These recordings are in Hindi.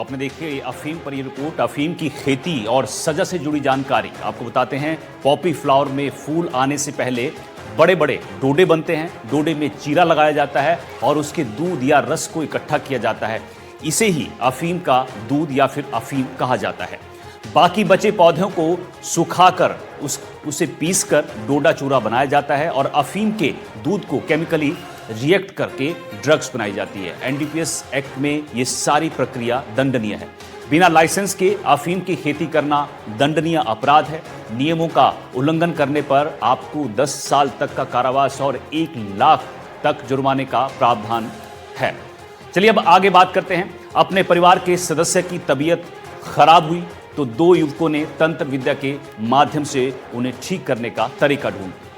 आपने देखी अफीम पर ये रिपोर्ट। अफीम की खेती और सजा से जुड़ी जानकारी आपको बताते हैं। पॉपी फ्लावर में फूल आने से पहले बड़े बड़े डोडे बनते हैं। डोडे में चीरा लगाया जाता है और उसके दूध या रस को इकट्ठा किया जाता है। इसे ही अफीम का दूध या फिर अफीम कहा जाता है। बाकी बचे पौधों को सुखाकर उसे पीसकर डोडा चूरा बनाया जाता है और अफीम के दूध को केमिकली रिएक्ट करके ड्रग्स बनाई जाती है। एनडीपीएस एक्ट में ये सारी प्रक्रिया दंडनीय है। बिना लाइसेंस के अफीम की खेती करना दंडनीय अपराध है। नियमों का उल्लंघन करने पर आपको 10 साल तक का कारावास और 1 लाख तक जुर्माने का प्रावधान है। चलिए अब आगे बात करते हैं। अपने परिवार के सदस्य की तबीयत खराब हुई तो 2 युवकों ने तंत्र विद्या के माध्यम से उन्हें ठीक करने का तरीका ढूंढा।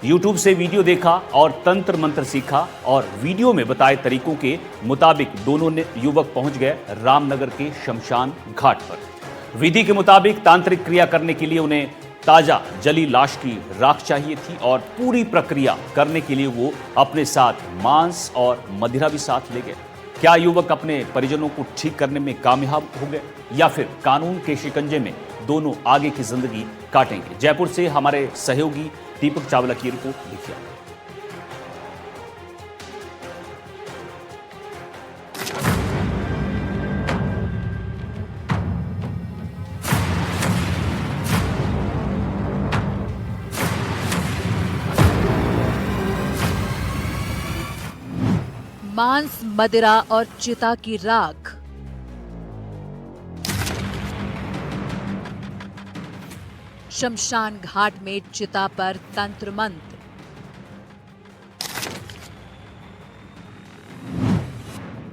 यूट्यूब से वीडियो देखा और तंत्र मंत्र सीखा और वीडियो में बताए तरीकों के मुताबिक दोनों युवक पहुंच गए रामनगर के शमशान घाट पर। विधि के मुताबिक तांत्रिक क्रिया करने के लिए उन्हें ताजा जली लाश की राख चाहिए थी और पूरी प्रक्रिया करने के लिए वो अपने साथ मांस और मदिरा भी साथ ले गए। क्या युवक अपने परिजनों को ठीक करने में कामयाब हो गए या फिर कानून के शिकंजे में दोनों आगे की जिंदगी काटेंगे? जयपुर से हमारे सहयोगी दीपक चावला की रिपोर्ट देखिए। मांस, मदिरा और चिता की राख। शमशान घाट में चिता पर तंत्र मंत्र।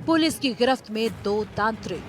पुलिस की गिरफ्त में 2 तांत्रिक।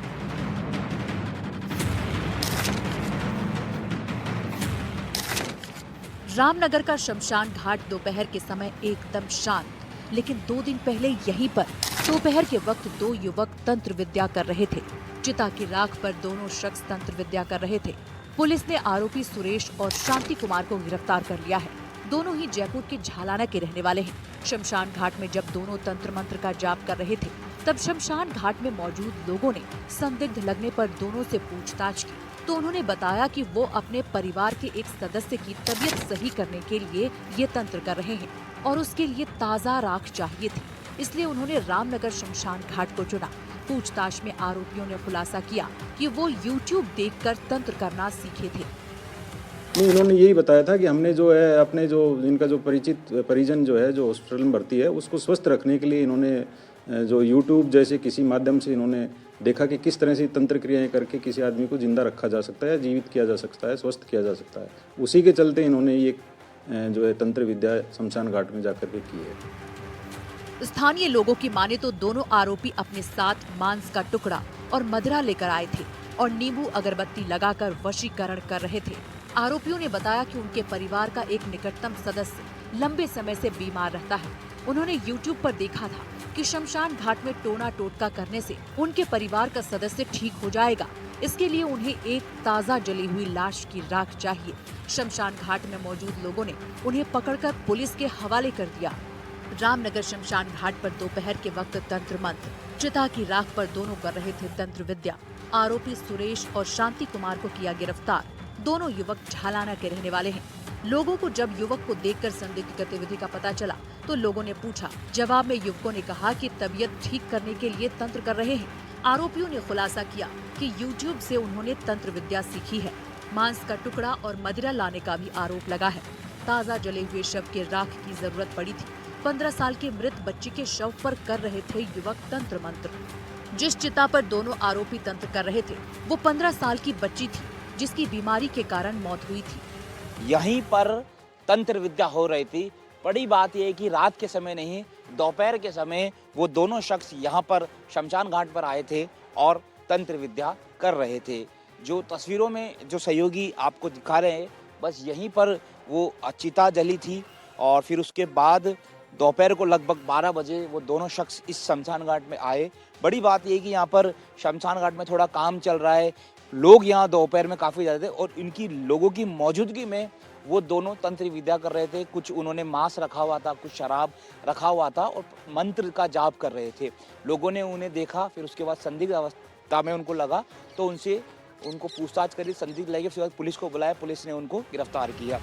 रामनगर का शमशान घाट दोपहर के समय एकदम शांत, लेकिन 2 दिन पहले यहीं पर दोपहर के वक्त 2 युवक तंत्र विद्या कर रहे थे। चिता की राख पर दोनों शख्स तंत्र विद्या कर रहे थे। पुलिस ने आरोपी सुरेश और शांति कुमार को गिरफ्तार कर लिया है। दोनों ही जयपुर के झालाना के रहने वाले हैं। शमशान घाट में जब दोनों तंत्र मंत्र का जाप कर रहे थे, तब शमशान घाट में मौजूद लोगों ने संदिग्ध लगने पर दोनों से पूछताछ की तो उन्होंने बताया कि वो अपने परिवार के एक सदस्य की तबीयत सही करने के लिए ये तंत्र कर रहे हैं और उसके लिए ताज़ा राख चाहिए थी, इसलिए उन्होंने रामनगर शमशान घाट को चुना। पूछताछ में आरोपियों ने खुलासा किया कि वो YouTube देखकर तंत्र करना सीखे थे। नहीं, इन्होंने यही बताया था कि हमने जो है अपने जो इनका जो परिजन जो है जो हॉस्पिटल में भर्ती है उसको स्वस्थ रखने के लिए इन्होंने जो YouTube जैसे किसी माध्यम से इन्होंने देखा कि किस तरह से तंत्र क्रियाएं करके किसी आदमी को जिंदा रखा जा सकता है, जीवित किया जा सकता है, स्वस्थ किया जा सकता है। उसी के चलते इन्होंने ये जो है तंत्र विद्या शमशान घाट में जाकर के की है। स्थानीय लोगों की माने तो दोनों आरोपी अपने साथ मांस का टुकड़ा और मदिरा लेकर आए थे और नींबू अगरबत्ती लगाकर वशीकरण कर रहे थे। आरोपियों ने बताया कि उनके परिवार का एक निकटतम सदस्य लंबे समय से बीमार रहता है। उन्होंने YouTube पर देखा था कि शमशान घाट में टोना टोटका करने से उनके परिवार का सदस्य ठीक हो जाएगा। इसके लिए उन्हें एक ताज़ा जली हुई लाश की राख चाहिए। शमशान घाट में मौजूद लोगों ने उन्हें पकड़कर पुलिस के हवाले कर दिया। रामनगर शमशान घाट पर दोपहर के वक्त तंत्र मंत्र, चिता की राख पर दोनों कर रहे थे तंत्र विद्या। आरोपी सुरेश और शांति कुमार को किया गिरफ्तार। दोनों युवक झालाना के रहने वाले हैं। लोगों को जब युवक को देखकर संदिग्ध गतिविधि का पता चला तो लोगों ने पूछा। जवाब में युवकों ने कहा कि तबीयत ठीक करने के लिए तंत्र कर रहे हैं। आरोपियों ने खुलासा किया कि YouTube से उन्होंने तंत्र विद्या सीखी है। मांस का टुकड़ा और मदिरा लाने का भी आरोप लगा है। ताज़ा जले हुए शव के राख की जरूरत पड़ी थी। 15 साल के मृत बच्ची के शव पर कर रहे थे युवक तंत्र मंत्र। जिस चिता पर दोनों आरोपी तंत्र कर रहे थे वो 15 साल की बच्ची थी, जिसकी बीमारी के कारण मौत हुई थी। यहीं पर तंत्र विद्या हो रही थी। बड़ी बात यह है कि रात के समय नहीं, दोपहर के समय वो दोनों शख्स यहाँ पर शमशान घाट पर आए थे और तंत्र विद्या कर रहे थे। जो तस्वीरों में जो सहयोगी आपको दिखा रहे हैं, बस यहीं पर वो चिता जली थी और फिर उसके बाद दोपहर को लगभग 12 बजे वो दोनों शख्स इस शमशान घाट में आए। बड़ी बात यह है कि यहाँ पर शमशान घाट में थोड़ा काम चल रहा है। लोग यहाँ दोपहर में काफ़ी ज़्यादा थे और इनकी लोगों की मौजूदगी में वो दोनों तंत्र विद्या कर रहे थे। कुछ उन्होंने मांस रखा हुआ था, कुछ शराब रखा हुआ था और मंत्र का जाप कर रहे थे। लोगों ने उन्हें देखा, फिर उसके बाद संदिग्ध खतरा में उनको लगा तो उनको पूछताछ करी, संदिग्ध लगे, उसके बाद पुलिस को बुलाया, पुलिस ने उनको गिरफ्तार किया।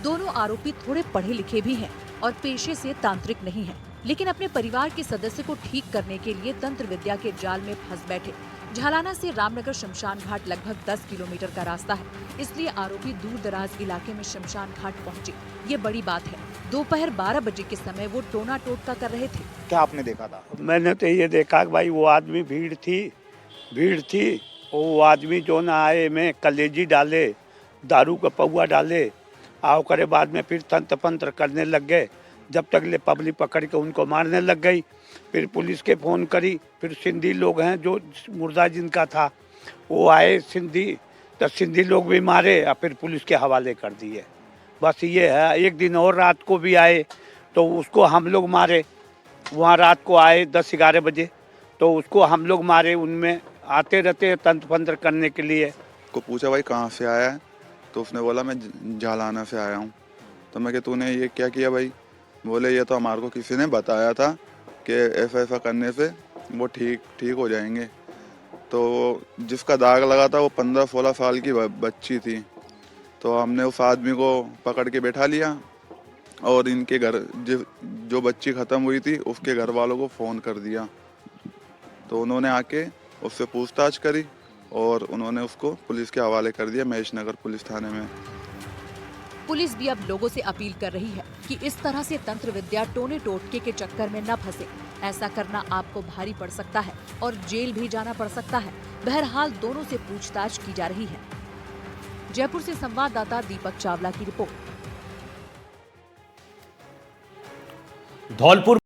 दोनों आरोपी थोड़े पढ़े लिखे भी हैं और पेशे से तांत्रिक नहीं हैं, लेकिन अपने परिवार के सदस्य को ठीक करने के लिए तंत्र विद्या के जाल में फंस बैठे। झालाना से रामनगर शमशान घाट लगभग 10 किलोमीटर का रास्ता है, इसलिए आरोपी दूर दराज इलाके में शमशान घाट पहुँचे। ये बड़ी बात है। दोपहर 12 बजे के समय वो टोना टोटका कर रहे थे। क्या आपने देखा था? मैंने तो ये देखा कि भाई वो आदमी भीड़ थी वो आदमी जो ना आए में कलेजी डाले, दारू का पौआ डाले, आओ करे बाद में फिर तंत्र पंत्र करने लग गए। जब तक ले पब्लिक पकड़ के उनको मारने लग गई। फिर पुलिस के फ़ोन करी, फिर सिंधी लोग हैं जो मुर्दा जिनका था वो आए सिंधी, तो सिंधी लोग भी मारे और फिर पुलिस के हवाले कर दिए। बस ये है। एक दिन और रात को भी आए तो उसको हम लोग मारे। वहाँ रात को आए 10-11 बजे तो उसको हम लोग मारे। उनमें आते रहते हैं तंत्र पंत्र करने के लिए। को पूछा भाई कहाँ से आया है, तो उसने बोला मैं झालाना से आया हूँ। तो मैं कि तूने ये क्या किया भाई? बोले ये तो हमारे को किसी ने बताया था कि ऐसा करने से वो ठीक हो जाएंगे। तो जिसका दाग लगा था वो 15-16 साल की बच्ची थी। तो हमने उस आदमी को पकड़ के बैठा लिया और इनके घर जो बच्ची ख़त्म हुई थी उसके घर वालों को फ़ोन कर दिया। तो उन्होंने आके उससे पूछताछ करी और उन्होंने उसको पुलिस के हवाले कर दिया महेश नगर पुलिस थाने में। पुलिस भी अब लोगों से अपील कर रही है कि इस तरह से तंत्र विद्या टोने टोटके के चक्कर में न फंसे। ऐसा करना आपको भारी पड़ सकता है और जेल भी जाना पड़ सकता है। बहरहाल दोनों से पूछताछ की जा रही है। जयपुर से संवाददाता दीपक चावला की रिपोर्ट। धौलपुर